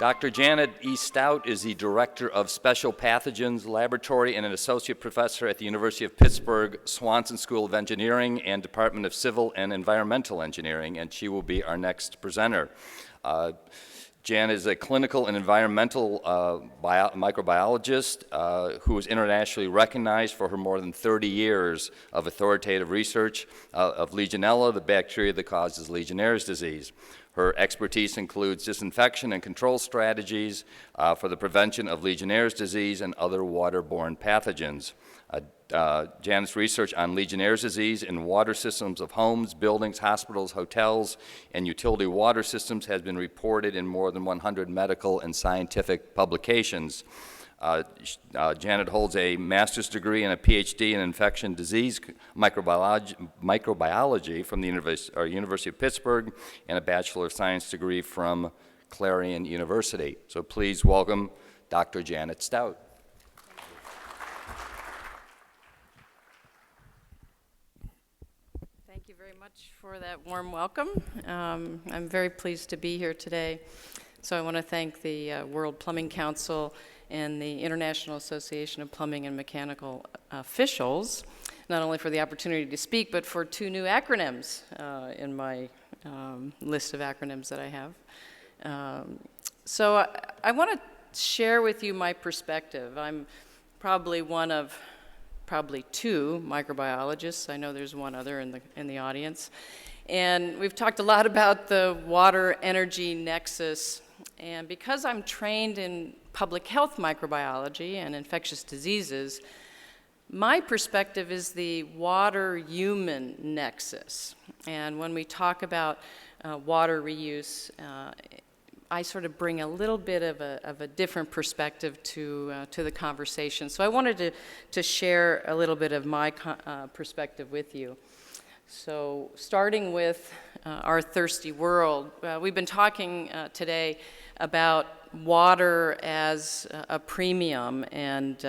Dr. Janet E. Stout is the Director of Special Pathogens Laboratory and an Associate Professor at the University of Pittsburgh Swanson School of Engineering and Department of Civil and Environmental Engineering, and she will be our next presenter. Jan is a clinical and environmental microbiologist who is internationally recognized for her more than 30 years of authoritative research of Legionella, the bacteria that causes Legionnaires' disease. Her expertise includes disinfection and control strategies for the prevention of Legionnaires' disease and other waterborne pathogens. Janet's research on Legionnaires' disease in water systems of homes, buildings, hospitals, hotels, and utility water systems has been reported in more than 100 medical and scientific publications. Janet holds a master's degree and a PhD in infection disease microbiology from the University of Pittsburgh and a Bachelor of Science degree from Clarion University. So please welcome Dr. Janet Stout. Thank you very much for that warm welcome. I'm very pleased to be here today. So I want to thank the World Plumbing Council and the International Association of Plumbing and Mechanical Officials, not only for the opportunity to speak, but for two new acronyms in my list of acronyms that I have. So I want to share with you my perspective. I'm probably one of two microbiologists. I know there's one other in the audience. And we've talked a lot about the water-energy nexus. And because I'm trained in public health microbiology and infectious diseases, my perspective is the water-human nexus. And when we talk about water reuse, I sort of bring a little bit of a different perspective to the conversation. So I wanted to share a little bit of my perspective with you. So starting with our thirsty world, we've been talking today about water as a premium, and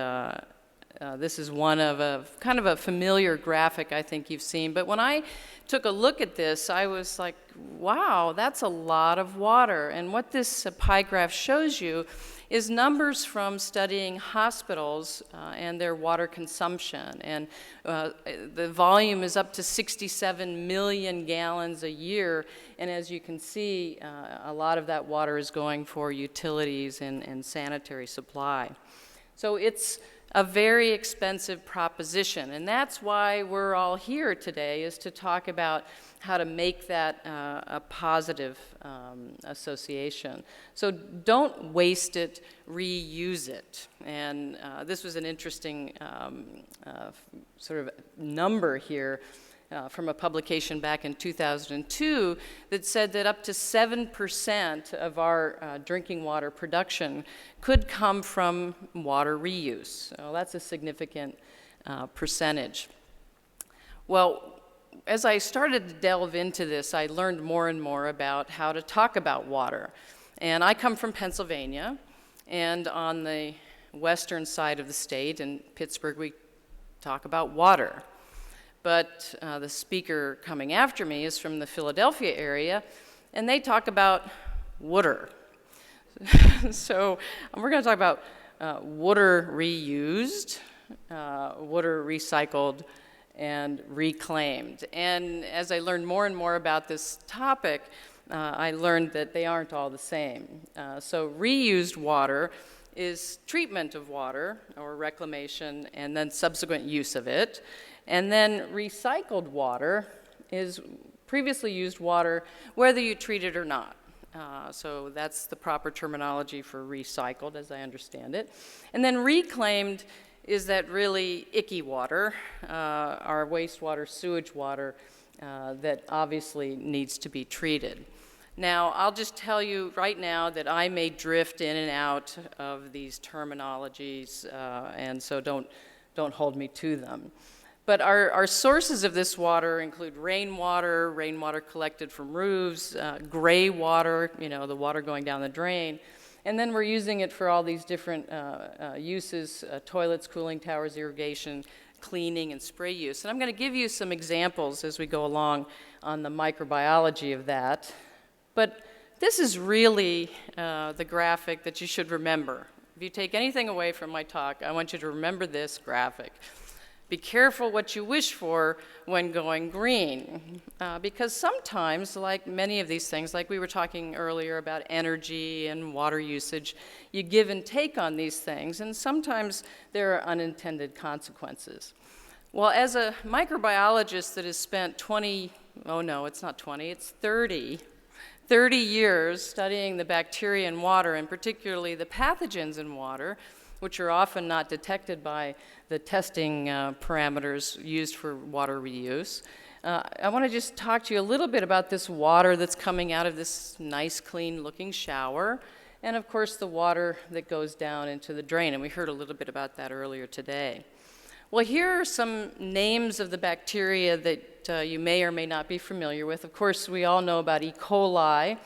this is one of kind of a familiar graphic I think you've seen. But when I took a look at this, I was like, wow, that's a lot of water. And what this pie graph shows you is numbers from studying hospitals and their water consumption. And the volume is up to 67 million gallons a year. And as you can see, a lot of that water is going for utilities and sanitary supply. So it's a very expensive proposition. And that's why we're all here today, is to talk about how to make that a positive association. So don't waste it, reuse it. And this was an interesting sort of number here from a publication back in 2002 that said that up to 7% of our drinking water production could come from water reuse. So that's a significant percentage. Well, as I started to delve into this, I learned more and more about how to talk about water. And I come from Pennsylvania, and on the western side of the state, in Pittsburgh, we talk about water. But the speaker coming after me is from the Philadelphia area, and they talk about water. So we're going to talk about water reused, water recycled, and reclaimed. And as I learned more and more about this topic, I learned that they aren't all the same. So reused water is treatment of water, or reclamation, and then subsequent use of it. And then recycled water is previously used water, whether you treat it or not. So that's the proper terminology for recycled, as I understand it. And then reclaimed is that really icky water, our wastewater, sewage water, that obviously needs to be treated. Now, I'll just tell you right now that I may drift in and out of these terminologies, and so don't hold me to them. But our sources of this water include rainwater collected from roofs, greywater, the water going down the drain, and then we're using it for all these different uses, toilets, cooling towers, irrigation, cleaning, and spray use. And I'm going to give you some examples as we go along on the microbiology of that. But this is really the graphic that you should remember. If you take anything away from my talk, I want you to remember this graphic. Be careful what you wish for when going green, because sometimes, like many of these things, like we were talking earlier about energy and water usage, you give and take on these things, and sometimes there are unintended consequences. Well, as a microbiologist that has spent 30 years studying the bacteria in water, and particularly the pathogens in water, which are often not detected by the testing parameters used for water reuse. I want to just talk to you a little bit about this water that's coming out of this nice, clean-looking shower, and of course the water that goes down into the drain, and we heard a little bit about that earlier today. Well, here are some names of the bacteria that you may or may not be familiar with. Of course, we all know about E. coli.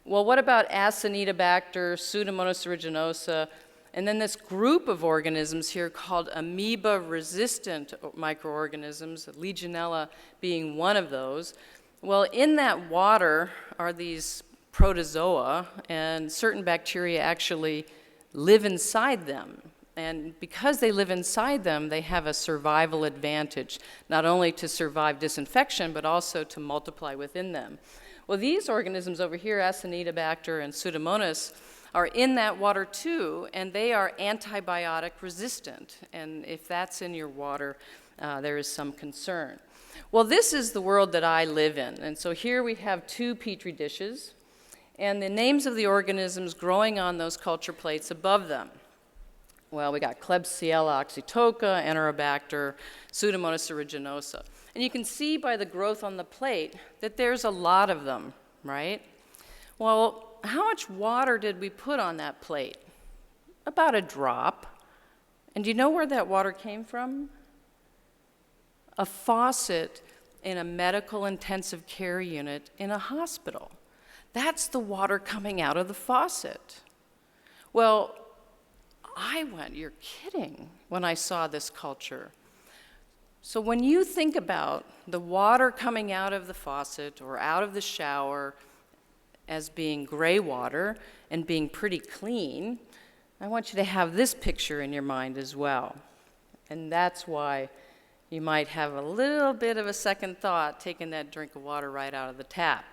Well, what about Acinetobacter, Pseudomonas aeruginosa, and then this group of organisms here called amoeba-resistant microorganisms, Legionella being one of those. Well, in that water are these protozoa, and certain bacteria actually live inside them. And because they live inside them, they have a survival advantage, not only to survive disinfection, but also to multiply within them. Well, these organisms over here, Acinetobacter and Pseudomonas, are in that water too, and they are antibiotic resistant. And if that's in your water, there is some concern. Well, this is the world that I live in. And so here we have 2 petri dishes, and the names of the organisms growing on those culture plates above them. Well, we got Klebsiella oxytoca, Enterobacter, Pseudomonas aeruginosa. And you can see by the growth on the plate that there's a lot of them, right? Well, how much water did we put on that plate? About a drop. And do you know where that water came from? A faucet in a medical intensive care unit in a hospital. That's the water coming out of the faucet. Well, I went, you're kidding, when I saw this culture. So when you think about the water coming out of the faucet or out of the shower as being gray water and being pretty clean, I want you to have this picture in your mind as well. And that's why you might have a little bit of a second thought taking that drink of water right out of the tap.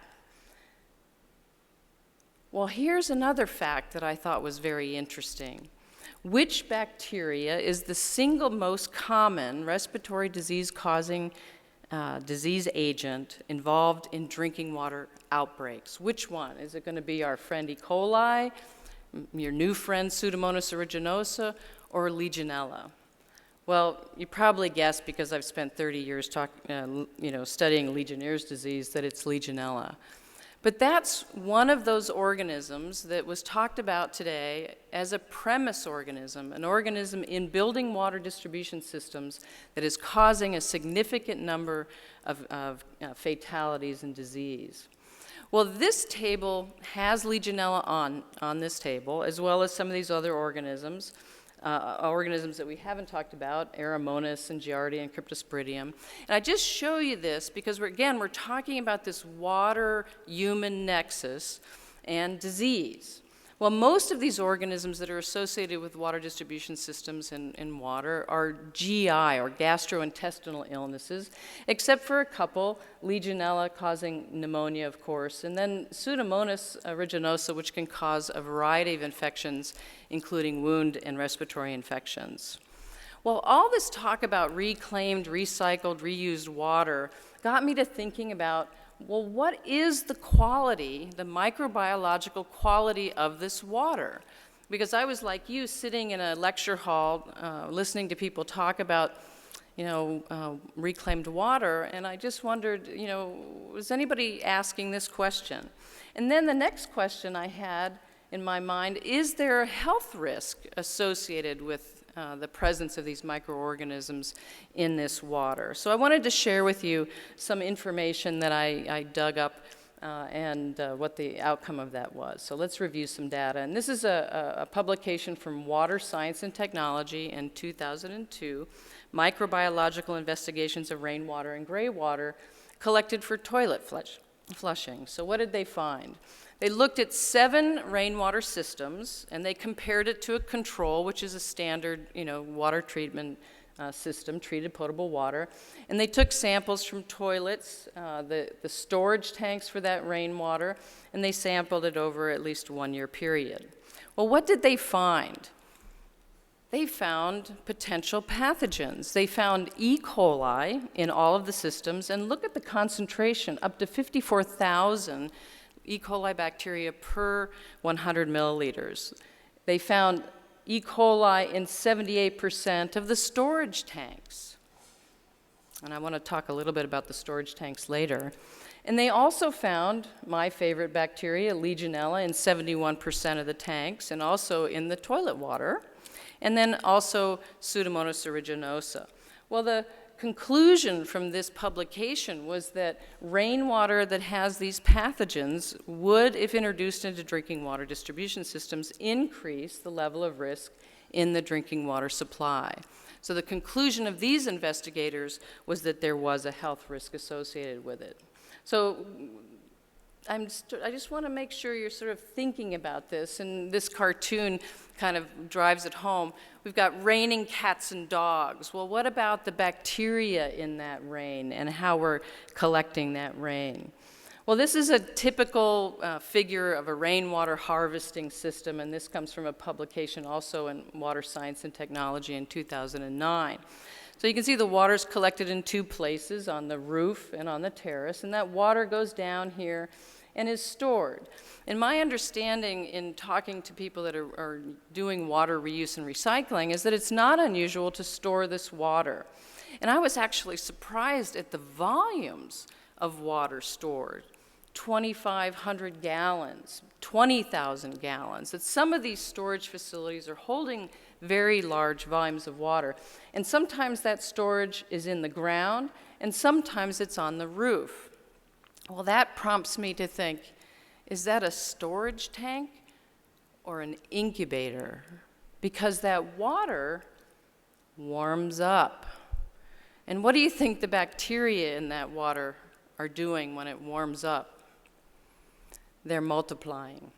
Well, here's another fact that I thought was very interesting. Which bacteria is the single most common respiratory disease-causing disease agent involved in drinking water outbreaks? Which one? Is it going to be our friend E. coli, your new friend Pseudomonas aeruginosa, or Legionella? Well, you probably guessed, because I've spent 30 years studying Legionnaires' disease, that it's Legionella. But that's one of those organisms that was talked about today as a premise organism, an organism in building water distribution systems that is causing a significant number of fatalities and disease. Well, this table has Legionella on this table, as well as some of these other organisms. Organisms that we haven't talked about, Aeromonas and Giardia and Cryptosporidium. And I just show you this because, we're talking about this water-human nexus and disease. Well, most of these organisms that are associated with water distribution systems in water are GI, or gastrointestinal illnesses, except for a couple, Legionella causing pneumonia, of course, and then Pseudomonas aeruginosa, which can cause a variety of infections, including wound and respiratory infections. Well, all this talk about reclaimed, recycled, reused water got me to thinking about, well, what is the quality, the microbiological quality of this water? Because I was like you, sitting in a lecture hall, listening to people talk about, reclaimed water, and I just wondered, was anybody asking this question? And then the next question I had in my mind, is there a health risk associated with the presence of these microorganisms in this water? So I wanted to share with you some information that I dug up and what the outcome of that was. So let's review some data. And this is a publication from Water Science and Technology in 2002, Microbiological Investigations of Rainwater and Greywater collected for toilet flushing. So what did they find? They looked at 7 rainwater systems, and they compared it to a control, which is a standard, water treatment system, treated potable water. And they took samples from toilets, the storage tanks for that rainwater, and they sampled it over at least a 1-year period. Well, what did they find? They found potential pathogens. They found E. coli in all of the systems, and look at the concentration, up to 54,000 E. coli bacteria per 100 milliliters. They found E. coli in 78% of the storage tanks. And I want to talk a little bit about the storage tanks later. And they also found my favorite bacteria, Legionella, in 71% of the tanks, and also in the toilet water, and then also Pseudomonas aeruginosa. Well, the conclusion from this publication was that rainwater that has these pathogens would, if introduced into drinking water distribution systems, increase the level of risk in the drinking water supply. So the conclusion of these investigators was that there was a health risk associated with it. So I just want to make sure you're sort of thinking about this, and this cartoon kind of drives it home. We've got raining cats and dogs. Well, what about the bacteria in that rain and how we're collecting that rain? Well, this is a typical figure of a rainwater harvesting system, and this comes from a publication also in Water Science and Technology in 2009. So you can see the water's collected in 2 places, on the roof and on the terrace, and that water goes down here and is stored. And my understanding in talking to people that are doing water reuse and recycling is that it's not unusual to store this water. And I was actually surprised at the volumes of water stored. 2,500 gallons, 20,000 gallons. That some of these storage facilities are holding very large volumes of water. And sometimes that storage is in the ground, and sometimes it's on the roof. Well, that prompts me to think, is that a storage tank or an incubator? Because that water warms up. And what do you think the bacteria in that water are doing when it warms up? They're multiplying.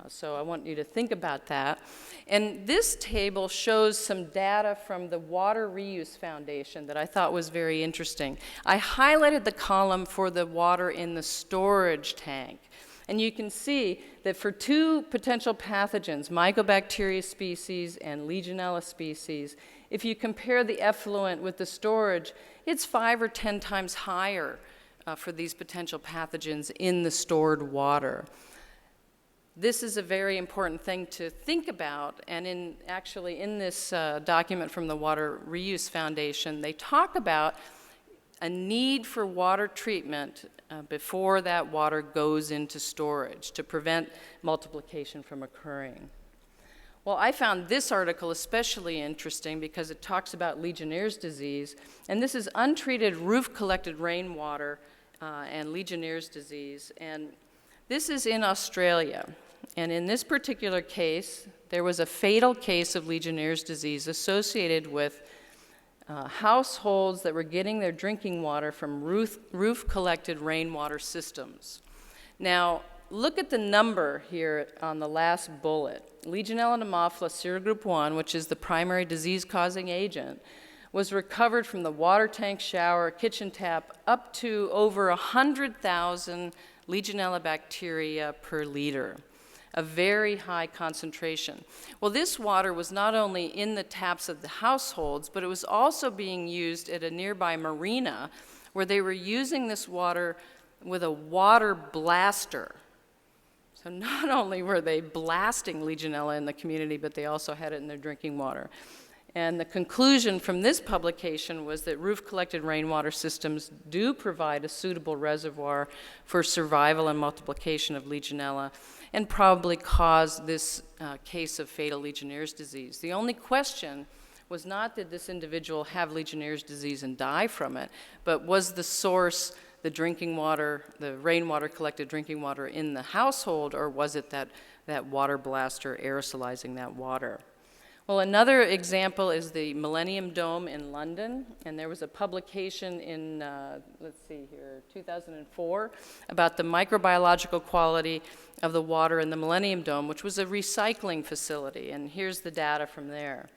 So I want you to think about that. And this table shows some data from the Water Reuse Foundation that I thought was very interesting. I highlighted the column for the water in the storage tank. And you can see that for 2 potential pathogens, Mycobacteria species and Legionella species, if you compare the effluent with the storage, it's 5 or 10 times higher for these potential pathogens in the stored water. This is a very important thing to think about, and actually in this document from the Water Reuse Foundation, they talk about a need for water treatment before that water goes into storage to prevent multiplication from occurring. Well, I found this article especially interesting because it talks about Legionnaires' disease, and this is untreated roof-collected rainwater and Legionnaires' disease, and this is in Australia. And in this particular case, there was a fatal case of Legionnaires' disease associated with households that were getting their drinking water from roof-collected rainwater systems. Now, look at the number here on the last bullet. Legionella pneumophila serogroup 1, which is the primary disease-causing agent, was recovered from the water tank, shower, kitchen tap, up to over 100,000 Legionella bacteria per liter. A very high concentration. Well, this water was not only in the taps of the households, but it was also being used at a nearby marina where they were using this water with a water blaster. So not only were they blasting Legionella in the community, but they also had it in their drinking water. And the conclusion from this publication was that roof-collected rainwater systems do provide a suitable reservoir for survival and multiplication of Legionella, and probably caused this case of fatal Legionnaires' disease. The only question was not did this individual have Legionnaires' disease and die from it, but was the source the drinking water, the rainwater collected drinking water in the household, or was it that water blaster aerosolizing that water? Well, another example is the Millennium Dome in London, and there was a publication in, let's see here, 2004, about the microbiological quality of the water in the Millennium Dome, which was a recycling facility, and here's the data from there.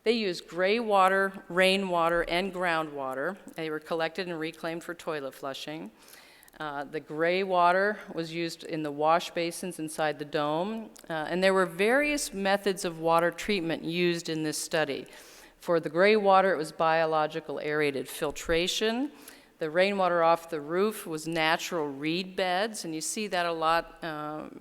They used greywater, rainwater, and groundwater. They were collected and reclaimed for toilet flushing. The gray water was used in the wash basins inside the dome, and there were various methods of water treatment used in this study. For the gray water, it was biological aerated filtration. The rainwater off the roof was natural reed beds, and you see that a lot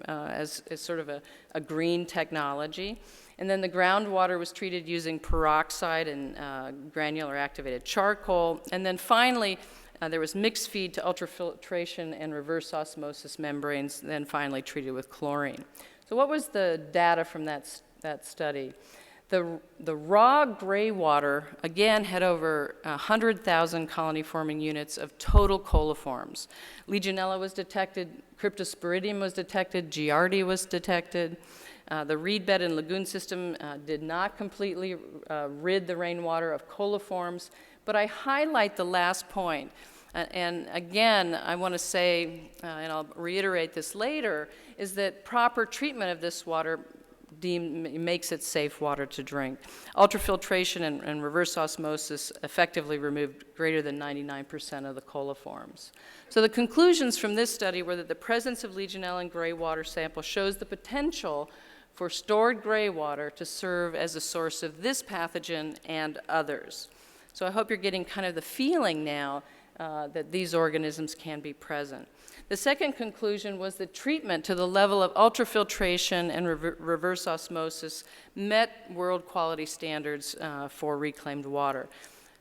as sort of a green technology. And then the groundwater was treated using peroxide and granular activated charcoal. And then finally, there was mixed feed to ultrafiltration and reverse osmosis membranes, then finally treated with chlorine. So what was the data from that study? The raw gray water, again, had over 100,000 colony-forming units of total coliforms. Legionella was detected, Cryptosporidium was detected, Giardia was detected. The reed bed and lagoon system did not completely rid the rainwater of coliforms, but I highlight the last point. And again, I want to say, and I'll reiterate this later, is that proper treatment of this water makes it safe water to drink. Ultrafiltration and reverse osmosis effectively removed greater than 99% of the coliforms. So the conclusions from this study were that the presence of Legionella in gray water sample shows the potential for stored gray water to serve as a source of this pathogen and others. So I hope you're getting kind of the feeling now that these organisms can be present. The second conclusion was that treatment to the level of ultrafiltration and reverse osmosis met world quality standards for reclaimed water.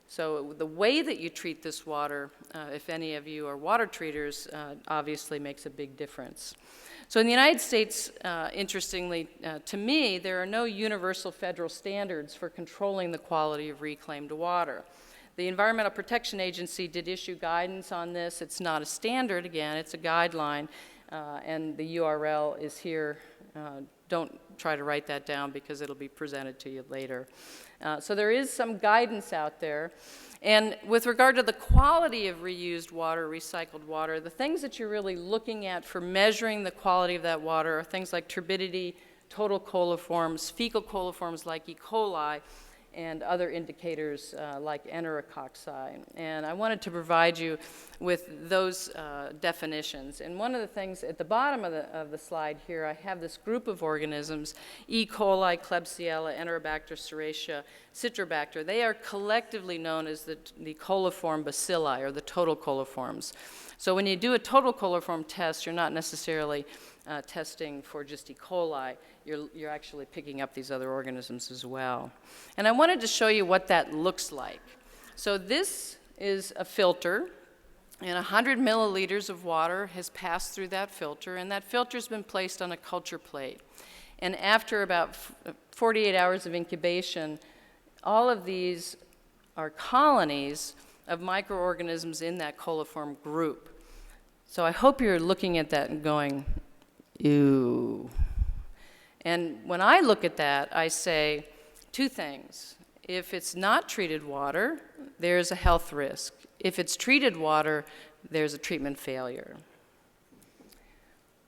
So the way that you treat this water, if any of you are water treaters, obviously makes a big difference. So in the United States, interestingly, to me, there are no universal federal standards for controlling the quality of reclaimed water. The Environmental Protection Agency did issue guidance on this. It's not a standard, again, it's a guideline, and the URL is here. Don't try to write that down because it'll be presented to you later. So there is some guidance out there. And with regard to the quality of reused water, recycled water, the things that you're really looking at for measuring the quality of that water are things like turbidity, total coliforms, fecal coliforms like E. coli, and other indicators like enterococci. And I wanted to provide you with those definitions. And one of the things at the bottom of the slide here, I have this group of organisms, E. coli, Klebsiella, Enterobacter, Serratia, Citrobacter. They are collectively known as the coliform bacilli, or the total coliforms. So when you do a total coliform test, you're not necessarily testing for just E. coli. You're actually picking up these other organisms as well. And I wanted to show you what that looks like. So this is a filter, and 100 milliliters of water has passed through that filter, and that filter's been placed on a culture plate. And after about 48 hours of incubation, all of these are colonies of microorganisms in that coliform group. So I hope you're looking at that and going, ew. And when I look at that, I say two things. If it's not treated water, there's a health risk. If it's treated water, there's a treatment failure.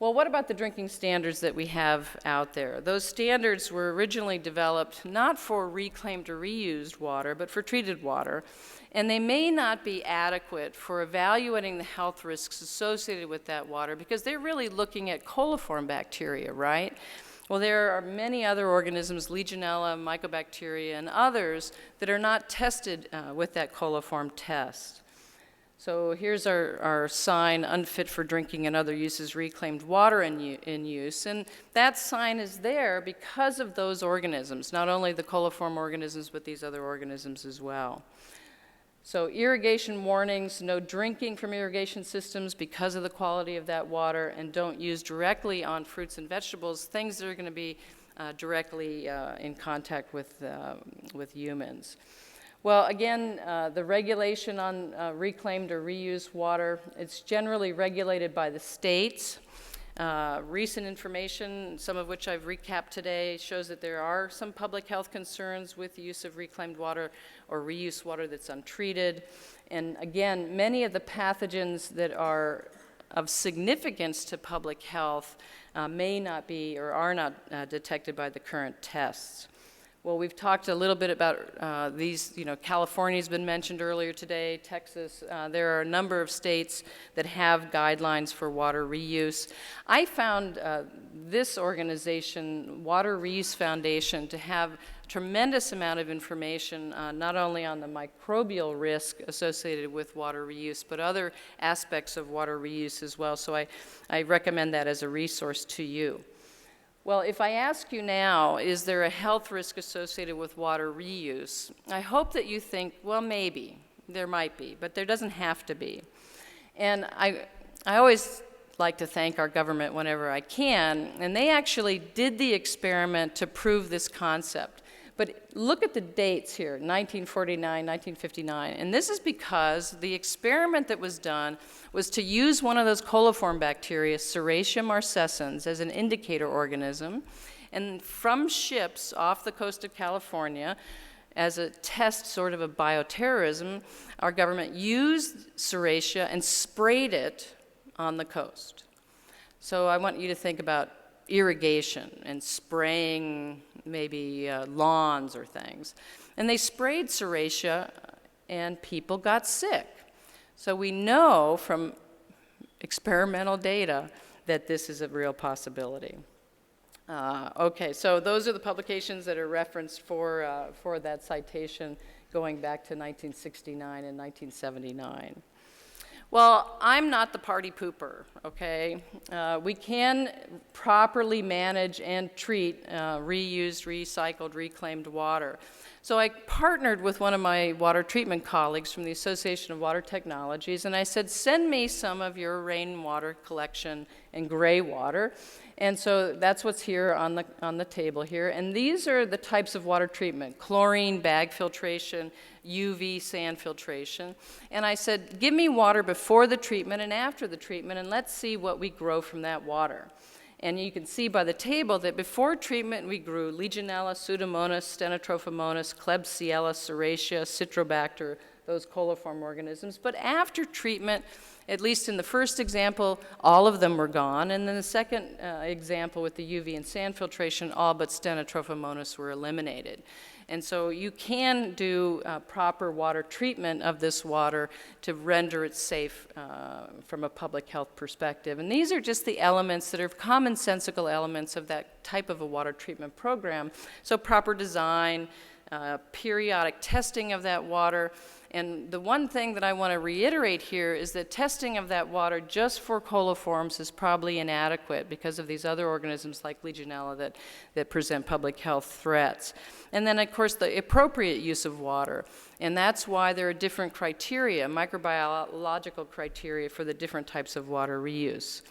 Well, what about the drinking standards that we have out there? Those standards were originally developed not for reclaimed or reused water, but for treated water. And they may not be adequate for evaluating the health risks associated with that water because they're really looking at coliform bacteria, right? Well, there are many other organisms, Legionella, mycobacteria, and others that are not tested with that coliform test. So here's our sign, unfit for drinking and other uses, reclaimed water in use. And that sign is there because of those organisms, not only the coliform organisms, but these other organisms as well. So irrigation warnings, no drinking from irrigation systems because of the quality of that water, and don't use directly on fruits and vegetables, things that are going to be directly in contact with humans. Well, again, the regulation on reclaimed or reused water, it's generally regulated by the states. Recent information, some of which I've recapped today, shows that there are some public health concerns with the use of reclaimed water or reuse water that's untreated. And again, many of the pathogens that are of significance to public health may not be or are not detected by the current tests. Well, we've talked a little bit about these, California's been mentioned earlier today, Texas. There are a number of states that have guidelines for water reuse. I found this organization, Water Reuse Foundation, to have a tremendous amount of information, not only on the microbial risk associated with water reuse, but other aspects of water reuse as well. So I recommend that as a resource to you. Well, if I ask you now, is there a health risk associated with water reuse? I hope that you think, well, maybe, there might be, but there doesn't have to be. And I always like to thank our government whenever I can, and they actually did the experiment to prove this concept. But look at the dates here, 1949, 1959, and this is because the experiment that was done was to use one of those coliform bacteria, Serratia marcescens, as an indicator organism, and from ships off the coast of California, as a test sort of bioterrorism, our government used Serratia and sprayed it on the coast. So I want you to think about irrigation and spraying maybe lawns or things. And they sprayed Serratia and people got sick. So we know from experimental data that this is a real possibility. Okay, so those are the publications that are referenced for that citation going back to 1969 and 1979. Well, I'm not the party pooper, okay? We can properly manage and treat reused, recycled, reclaimed water. So I partnered with one of my water treatment colleagues from the Association of Water Technologies, and I said, send me some of your rainwater collection and gray water. And so that's what's here on the table here. And these are the types of water treatment: chlorine, bag filtration, UV sand filtration. And I said, give me water before the treatment and after the treatment, and let's see what we grow from that water. And you can see by the table that before treatment we grew Legionella, Pseudomonas, Stenotrophomonas, Klebsiella, Serratia, Citrobacter, those coliform organisms. But after treatment, at least in the first example, all of them were gone. And then the second example with the UV and sand filtration, all but Stenotrophomonas were eliminated. And so you can do proper water treatment of this water to render it safe from a public health perspective. And these are just the elements that are commonsensical elements of that type of a water treatment program. So proper design, periodic testing of that water. And the one thing that I want to reiterate here is that testing of that water just for coliforms is probably inadequate because of these other organisms like Legionella that present public health threats. And then, of course, the appropriate use of water. And that's why there are different criteria, microbiological criteria for the different types of water reuse.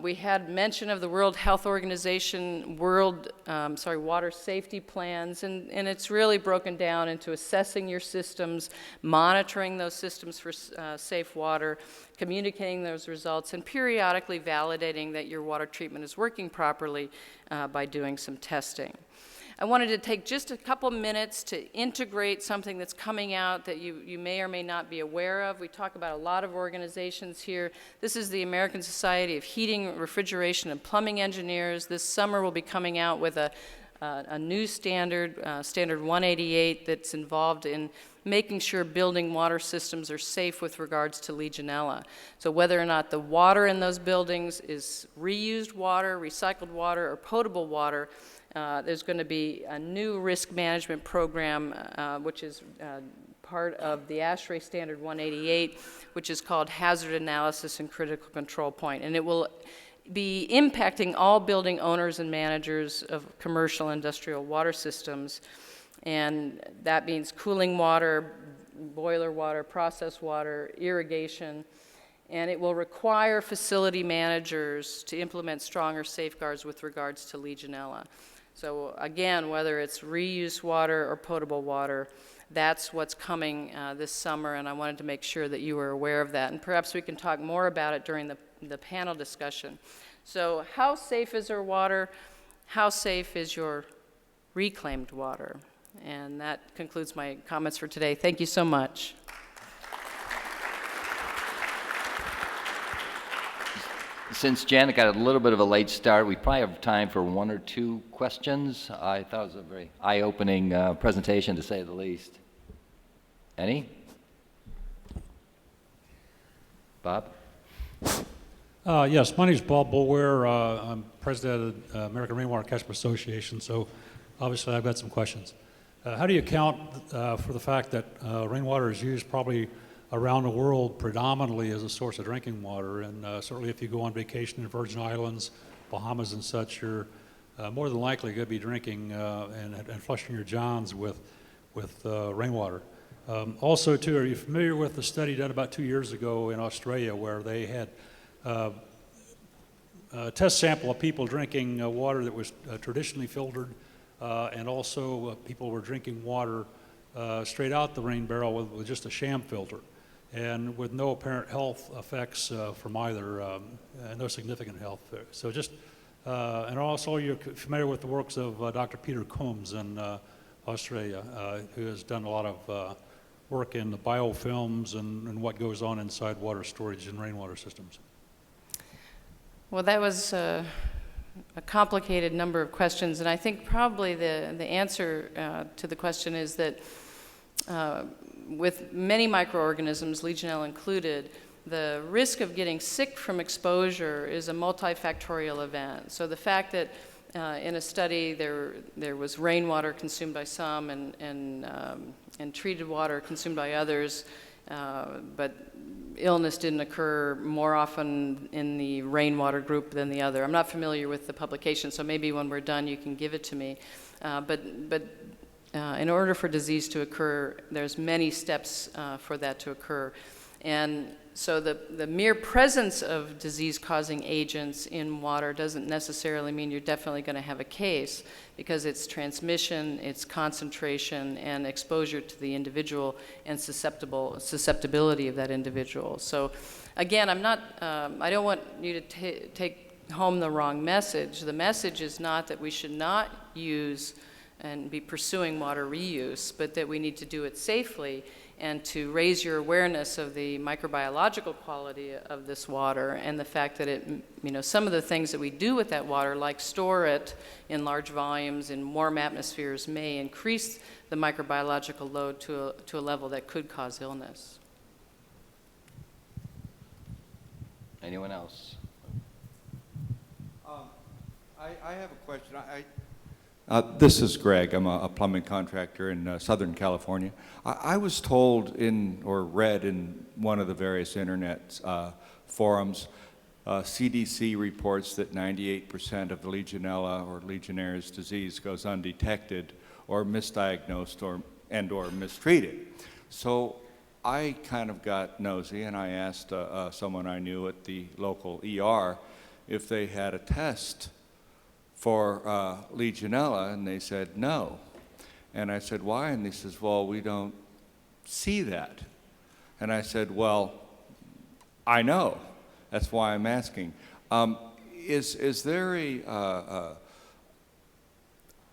We had mention of the World Health Organization water safety plans, and it's really broken down into assessing your systems, monitoring those systems for safe water, communicating those results, and periodically validating that your water treatment is working properly by doing some testing. I wanted to take just a couple minutes to integrate something that's coming out that you may or may not be aware of. We talk about a lot of organizations here. This is the American Society of Heating, Refrigeration, and Plumbing Engineers. This summer we'll be coming out with a new standard, Standard 188, that's involved in making sure building water systems are safe with regards to Legionella. So whether or not the water in those buildings is reused water, recycled water, or potable water, there's going to be a new risk management program, which is part of the ASHRAE Standard 188, which is called Hazard Analysis and Critical Control Point. And it will be impacting all building owners and managers of commercial industrial water systems. And that means cooling water, boiler water, process water, irrigation. And it will require facility managers to implement stronger safeguards with regards to Legionella. So again, whether it's reuse water or potable water, that's what's coming this summer, and I wanted to make sure that you were aware of that. And perhaps we can talk more about it during the panel discussion. So how safe is our water? How safe is your reclaimed water? And that concludes my comments for today. Thank you so much. Since Janet got a little bit of a late start, we probably have time for one or two questions. I thought it was a very eye-opening presentation, to say the least. Any? Bob? Yes, my name is Bob Bulwar. I'm president of the American Rainwater Catchment Association, so obviously I've got some questions. How do you account for the fact that rainwater is used probably around the world predominantly as a source of drinking water? And certainly if you go on vacation in Virgin Islands, Bahamas and such, you're more than likely going to be drinking and flushing your johns with rainwater. Also, too, are you familiar with the study done about 2 years ago in Australia where they had a test sample of people drinking water that was traditionally filtered, and also people were drinking water straight out the rain barrel with just a sham filter, and with no apparent health effects from either, no significant health. So just, and also you're familiar with the works of Dr. Peter Combs in Australia, who has done a lot of work in the biofilms and what goes on inside water storage and rainwater systems. Well, that was a complicated number of questions, and I think probably the answer to the question is that with many microorganisms, Legionella included, the risk of getting sick from exposure is a multifactorial event. So the fact that in a study there was rainwater consumed by some and treated water consumed by others, but illness didn't occur more often in the rainwater group than the other. I'm not familiar with the publication, so maybe when we're done you can give it to me. But in order for disease to occur, there's many steps for that to occur. And so the mere presence of disease-causing agents in water doesn't necessarily mean you're definitely going to have a case, because it's transmission, it's concentration, and exposure to the individual and susceptibility of that individual. So again, I don't want you to take home the wrong message. The message is not that we should not use and be pursuing water reuse, but that we need to do it safely and to raise your awareness of the microbiological quality of this water and the fact that some of the things that we do with that water, like store it in large volumes in warm atmospheres, may increase the microbiological load to a level that could cause illness. Anyone else? I have a question. This is Greg. I'm a plumbing contractor in Southern California. I was told or read in one of the various internet forums, CDC reports that 98% of the Legionella or Legionnaires disease goes undetected or misdiagnosed or mistreated. So I kind of got nosy and I asked someone I knew at the local ER if they had a test for Legionella, and they said no. And I said, why? And they says, well, we don't see that. And I said, well, I know. That's why I'm asking. Is there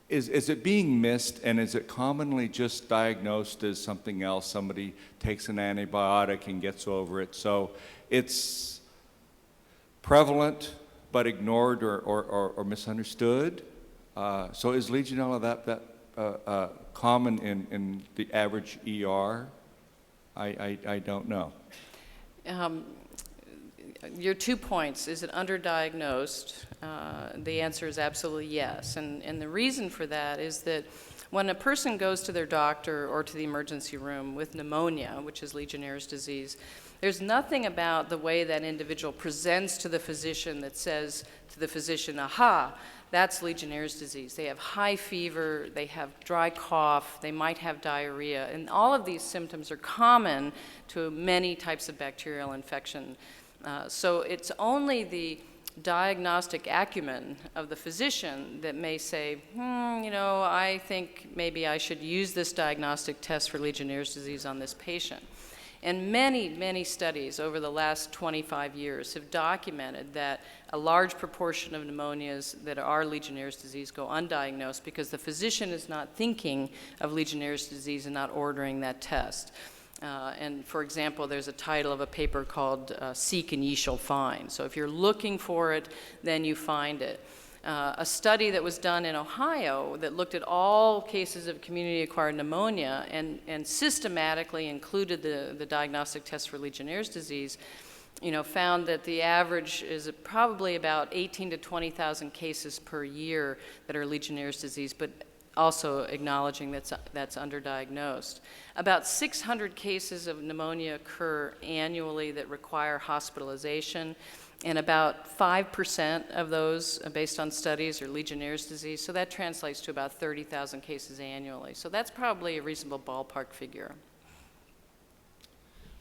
is it being missed, and is it commonly just diagnosed as something else? Somebody takes an antibiotic and gets over it. So it's prevalent but ignored or misunderstood. So is Legionella that common in the average ER? I don't know. Your 2 points, is it underdiagnosed? The answer is absolutely yes. And the reason for that is that when a person goes to their doctor or to the emergency room with pneumonia, which is Legionnaire's disease, there's nothing about the way that individual presents to the physician that says to the physician, aha, that's Legionnaire's disease. They have high fever, they have dry cough, they might have diarrhea, and all of these symptoms are common to many types of bacterial infection. So it's only the diagnostic acumen of the physician that may say, I think maybe I should use this diagnostic test for Legionnaire's disease on this patient. And many, many studies over the last 25 years have documented that a large proportion of pneumonias that are Legionnaire's disease go undiagnosed because the physician is not thinking of Legionnaire's disease and not ordering that test. And for example, there's a title of a paper called Seek and Ye Shall Find. So if you're looking for it, then you find it. A study that was done in Ohio that looked at all cases of community-acquired pneumonia and systematically included the diagnostic test for Legionnaire's disease, found that the average is probably about 18 to 20,000 cases per year that are Legionnaire's disease, but also acknowledging that's underdiagnosed. About 600 cases of pneumonia occur annually that require hospitalization, and about 5% of those, based on studies, are Legionnaire's disease. So that translates to about 30,000 cases annually. So that's probably a reasonable ballpark figure.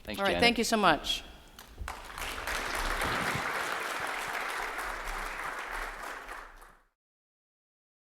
Thanks, All right, Janet. thank you so much.